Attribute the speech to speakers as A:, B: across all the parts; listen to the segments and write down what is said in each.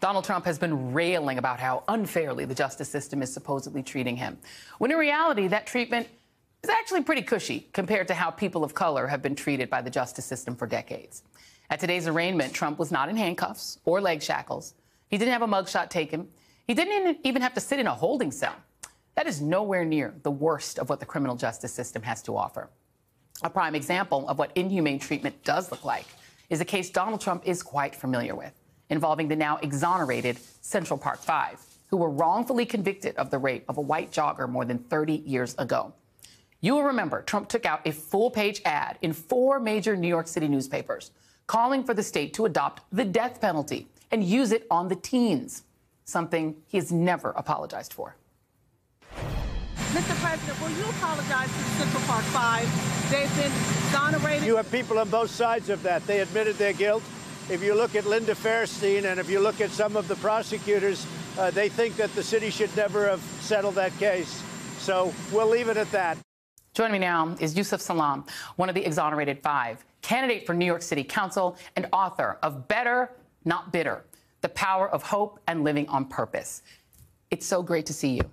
A: Donald Trump has been railing about how unfairly the justice system is supposedly treating him, when in reality, that treatment is actually pretty cushy compared to how people of color have been treated by the justice system for decades. At today's arraignment, Trump was not in handcuffs or leg shackles. He didn't have a mugshot taken. He didn't even have to sit in a holding cell. That is nowhere near the worst of what the criminal justice system has to offer. A prime example of what inhumane treatment does look like is a case Donald Trump is quite familiar with, involving the now exonerated Central Park Five, who were wrongfully convicted of the rape of a white jogger more than 30 years ago. You will remember Trump took out a full-page ad in 4 major New York City newspapers calling for the state to adopt the death penalty and use it on the teens, something he has never apologized for.
B: Mr. President, will you apologize to the Central Park Five? They've been exonerated.
C: You have people on both sides of that. They admitted their guilt. If you look at Linda Fairstein and if you look at some of the prosecutors, they think that the city should never have settled that case. So we'll leave it at that.
A: Joining me now is Yusuf Salaam, one of the exonerated 5, candidate for New York City Council and author of Better, Not Bitter, The Power of Hope and Living on Purpose. It's so great to see you.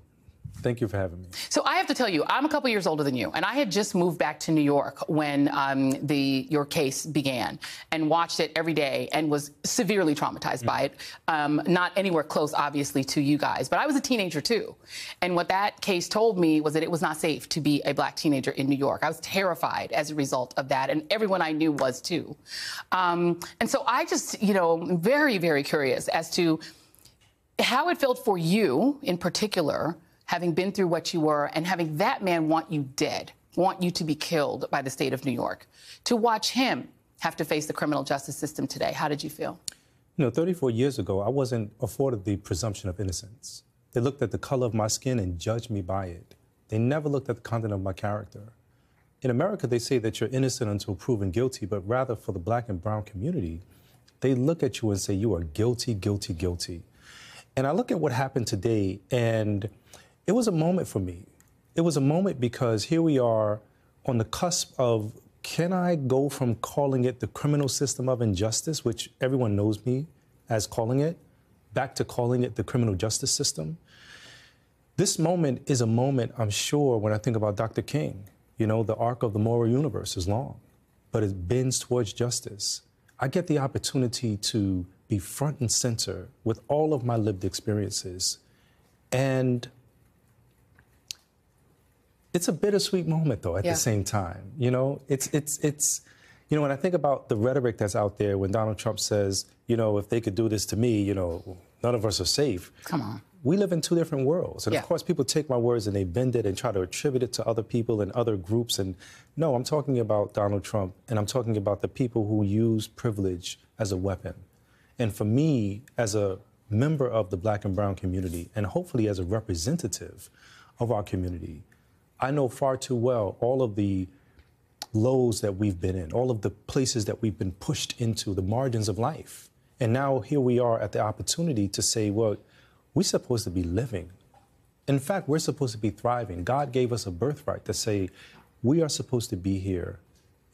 D: Thank you for having me.
A: So I have to tell you, I'm a couple years older than you, and I had just moved back to New York when your case began and watched it every day and was severely traumatized by it. Not anywhere close, obviously, to you guys, but I was a teenager, too. And what that case told me was that it was not safe to be a black teenager in New York. I was terrified as a result of that, and everyone I knew was, too. And so I just, very, very curious as to how it felt for you in particular, having been through what you were and having that man want you dead, want you to be killed by the state of New York, to watch him have to face the criminal justice system today. How did you feel?
D: 34 years ago, I wasn't afforded the presumption of innocence. They looked at the color of my skin and judged me by it. They never looked at the content of my character. In America, they say that you're innocent until proven guilty, but rather for the black and brown community, they look at you and say you are guilty, guilty, guilty. And I look at what happened today, and it was a moment for me. It was a moment because here we are on the cusp of, can I go from calling it the criminal system of injustice, which everyone knows me as calling it, back to calling it the criminal justice system? This moment is a moment, I'm sure, when I think about Dr. King, the arc of the moral universe is long, but it bends towards justice. I get the opportunity to be front and center with all of my lived experiences. And it's a bittersweet moment, though, at the same time. It's when I think about the rhetoric that's out there when Donald Trump says, if they could do this to me, none of us are safe.
A: Come on.
D: We live in 2 different worlds. And of course, people take my words and they bend it and try to attribute it to other people and other groups. And no, I'm talking about Donald Trump, and I'm talking about the people who use privilege as a weapon. And for me, as a member of the black and brown community, and hopefully as a representative of our community, I know far too well all of the lows that we've been in, all of the places that we've been pushed into, the margins of life. And now here we are at the opportunity to say, well, we're supposed to be living. In fact, we're supposed to be thriving. God gave us a birthright to say, we are supposed to be here,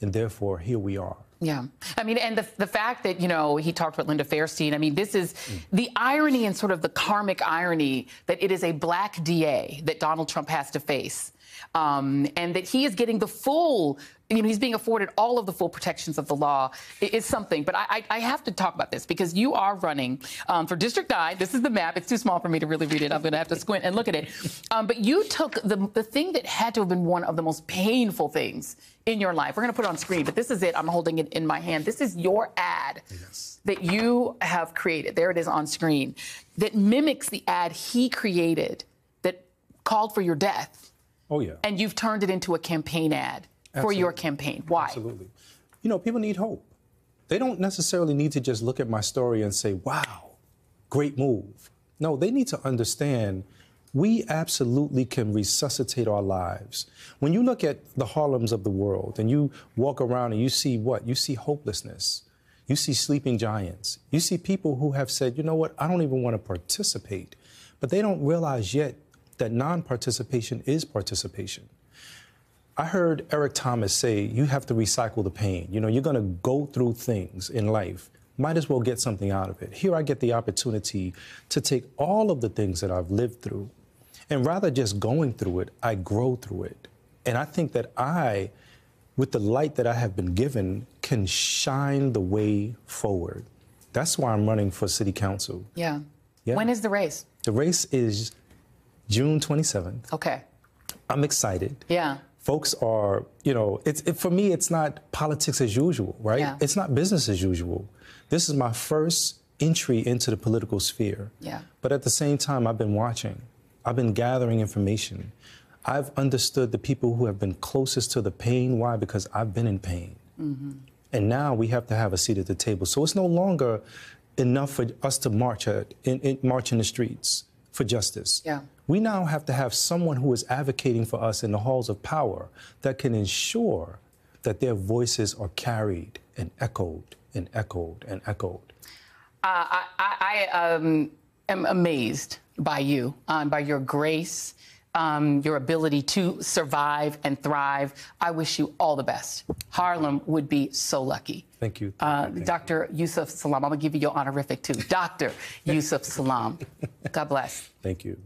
D: and therefore here we are.
A: Yeah. I mean, and the fact that, he talked about Linda Fairstein, I mean, this is the irony and sort of the karmic irony that it is a black DA that Donald Trump has to face. And that he is getting the full, he's being afforded all of the full protections of the law is something. But I have to talk about this because you are running for District 9. This is the map. It's too small for me to really read it. I'm going to have to squint and look at it. But you took the thing that had to have been one of the most painful things in your life. We're going to put it on screen, but this is it. I'm holding it in my hand. This is your ad that you have created. There it is on screen that mimics the ad he created that called for your death.
D: Oh, yeah.
A: And you've turned it into a campaign ad for your campaign. Why?
D: Absolutely. People need hope. They don't necessarily need to just look at my story and say, wow, great move. No, they need to understand we absolutely can resuscitate our lives. When you look at the Harlems of the world and you walk around and you see what? You see hopelessness. You see sleeping giants. You see people who have said, you know what, I don't even want to participate. But they don't realize yet that non-participation is participation. I heard Eric Thomas say, you have to recycle the pain. You're going to go through things in life might as well get something out of it. Here I get the opportunity to take all of the things that I've lived through, and rather just going through it, I grow through it. And I think that I, with the light that I have been given, can shine the way forward. That's why I'm running for city council.
A: Yeah.
D: Yeah.
A: When is the race?
D: The race is June 27th.
A: Okay.
D: I'm excited.
A: Yeah.
D: Folks are, for me, it's not politics as usual, right?
A: Yeah.
D: It's not business as usual. This is my first entry into the political sphere.
A: Yeah.
D: But at the same time, I've been watching. I've been gathering information. I've understood the people who have been closest to the pain. Why? Because I've been in pain. Mm-hmm. And now we have to have a seat at the table. So it's no longer enough for us to march in the streets for justice.
A: Yeah.
D: We now have to have someone who is advocating for us in the halls of power that can ensure that their voices are carried and echoed and echoed and echoed.
A: I am amazed by you, by your grace, your ability to survive and thrive. I wish you all the best. Harlem would be so lucky.
D: Thank you.
A: Dr. Yusef Salaam, I'm going to give you your honorific, too. Dr. Yusef Salaam. God bless.
D: Thank you.